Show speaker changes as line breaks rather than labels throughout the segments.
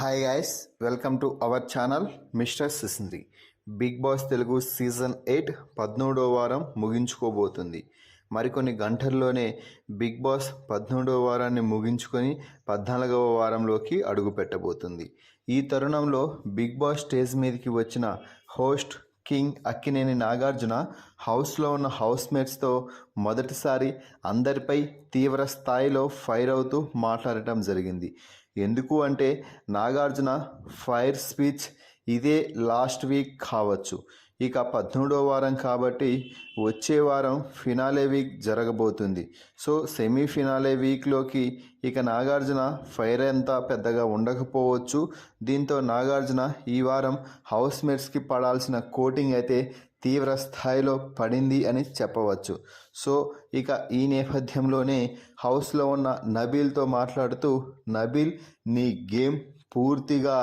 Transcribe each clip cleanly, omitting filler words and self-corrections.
Hi guys, welcome to our channel mister Sisindri. Bigg Boss Telugu season 8 13వ వారం ముగించుకోబోతుంది. మరికొన్ని గంటల్లోనే బిగ్ బాస్ 13వ వారాన్ని ముగించుకొని 14వ వారంలోకి అడుగు పెట్టబోతుంది. ఈ తరుణంలో బిగ్ బాస్ స్టేజ్ మీదకి వచ్చిన హోస్ట్ కింగ్ అక్కినేని నాగార్జున హౌస్లో ఉన్న హౌస్మేట్స్తో మొదటిసారి అందరిపై తీవ్ర స్థాయిలో ఫైర్ అవుతూ మాట్లాడటం జరిగింది. ఎందుకు అంటే నాగార్జున ఫైర్ స్పీచ్ ఇదే లాస్ట్ వీక్ కావచ్చు. ఇక 13వ వారం కాబట్టి వచ్చే వారం ఫినాలే వీక్ జరగబోతుంది. సో సెమీఫినాలే వీక్లోకి ఇక నాగార్జున ఫైర్ అంతా పెద్దగా ఉండకపోవచ్చు. దీంతో నాగార్జున ఈ వారం హౌస్మేట్స్కి పడాల్సిన కోటింగ్ అయితే తీవ్ర స్థాయిలో పడింది అని చెప్పవచ్చు. సో ఇక ఈ నేపథ్యంలోనే హౌస్లో ఉన్న నబీల్తో మాట్లాడుతూ, నబీల్ నీ గేమ్ పూర్తిగా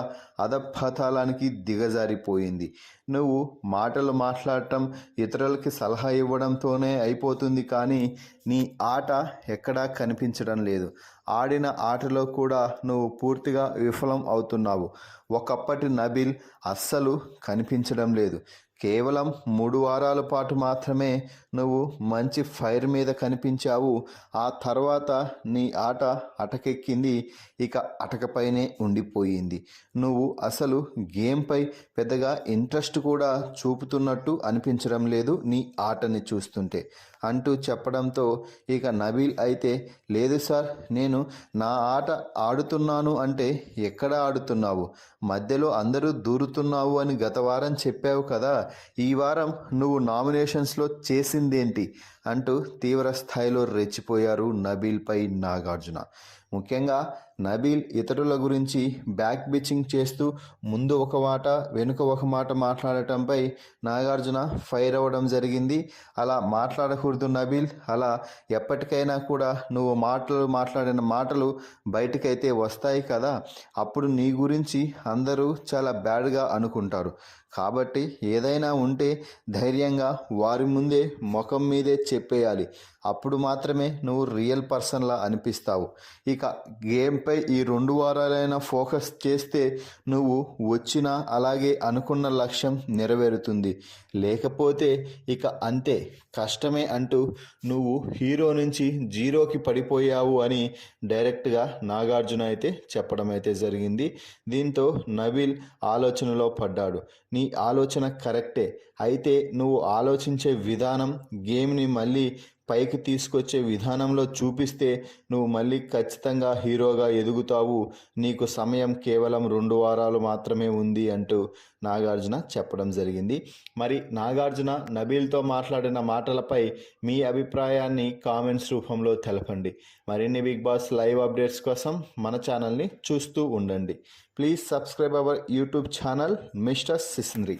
అధపతాళానికి దిగజారిపోయింది. నువ్వు మాటలు మాట్లాడటం, ఇతరులకి సలహా ఇవ్వడంతోనే అయిపోతుంది, కానీ నీ ఆట ఎక్కడా కనిపించడం లేదు. ఆడిన ఆటలో కూడా నువ్వు పూర్తిగా విఫలం అవుతున్నావు. ఒకప్పటి నబీల్ అస్సలు కనిపించడం లేదు. కేవలం 3 వారాల పాటు మాత్రమే నువ్వు మంచి ఫైర్ మీద కనిపించావు. ఆ తర్వాత నీ ఆట అటకెక్కింది, ఇక అటకపైనే ఉండిపోయింది. నువ్వు అసలు గేమ్పై పెద్దగా ఇంట్రెస్ట్ కూడా చూపుతున్నట్టు అనిపించడం లేదు నీ ఆటని చూస్తుంటే అంటూ చెప్పడంతో ఇక నబీల్ అయితే, లేదు సార్, నేను నా ఆట ఆడుతున్నాను అంటే ఎక్కడ ఆడుతున్నావు? మధ్యలో అందరూ దూరుతున్నావు అని గత వారం చెప్పావు కదా, ఈ వారం నువ్వు నామినేషన్స్లో చేసిందేంటి అంటూ తీవ్ర స్థాయిలో రెచ్చిపోయారు నబీల్పై నాగార్జున. ముఖ్యంగా నబీల్ ఇతరుల గురించి బ్యాక్ బిచ్చింగ్ చేస్తూ ముందు ఒక మాట వెనుక ఒక మాట మాట్లాడటంపై నాగార్జున ఫైర్ అవ్వడం జరిగింది. అలా మాట్లాడకూడదు నబీల్, అలా ఎప్పటికైనా కూడా నువ్వు మాట్లాడిన మాటలు బయటకైతే వస్తాయి కదా, అప్పుడు నీ గురించి అందరూ చాలా బ్యాడ్గా అనుకుంటారు. కాబట్టి ఏదైనా ఉంటే ధైర్యంగా వారి ముందే ముఖం మీదే చెప్పేయాలి. అప్పుడు మాత్రమే నువ్వు రియల్ పర్సన్లా అనిపిస్తావు. ఇక గేమ్పై ఈ 2 వారాలైనా ఫోకస్ చేస్తే నువ్వు వచ్చిన అలాగే అనుకున్న లక్ష్యం నెరవేరుతుంది. లేకపోతే ఇక అంతే కష్టమే అంటూ నువ్వు హీరో నుంచి జీరోకి పడిపోయావు అని డైరెక్ట్గా నాగార్జున అయితే చెప్పడం అయితే జరిగింది. దీంతో నబీల్ ఆలోచనలో పడ్డాడు. నీ ఆలోచన కరెక్టే, అయితే నువ్వు ఆలోచించే విధానం గేమ్ని మళ్ళీ పైకి తీసుకొచ్చే విధానంలో చూపిస్తే నువ్వు మళ్ళీ ఖచ్చితంగా హీరోగా ఎదుగుతావు. నీకు సమయం కేవలం 2 వారాలు మాత్రమే ఉంది అంటూ నాగార్జున చెప్పడం జరిగింది. మరి నాగార్జున నబీల్తో మాట్లాడిన మాటలపై మీ అభిప్రాయాన్ని కామెంట్స్ రూపంలో తెలపండి. మరిన్ని బిగ్ బాస్ లైవ్ అప్డేట్స్ కోసం మన ఛానల్ని చూస్తూ ఉండండి. Please subscribe our YouTube channel mister సిసింద్రి.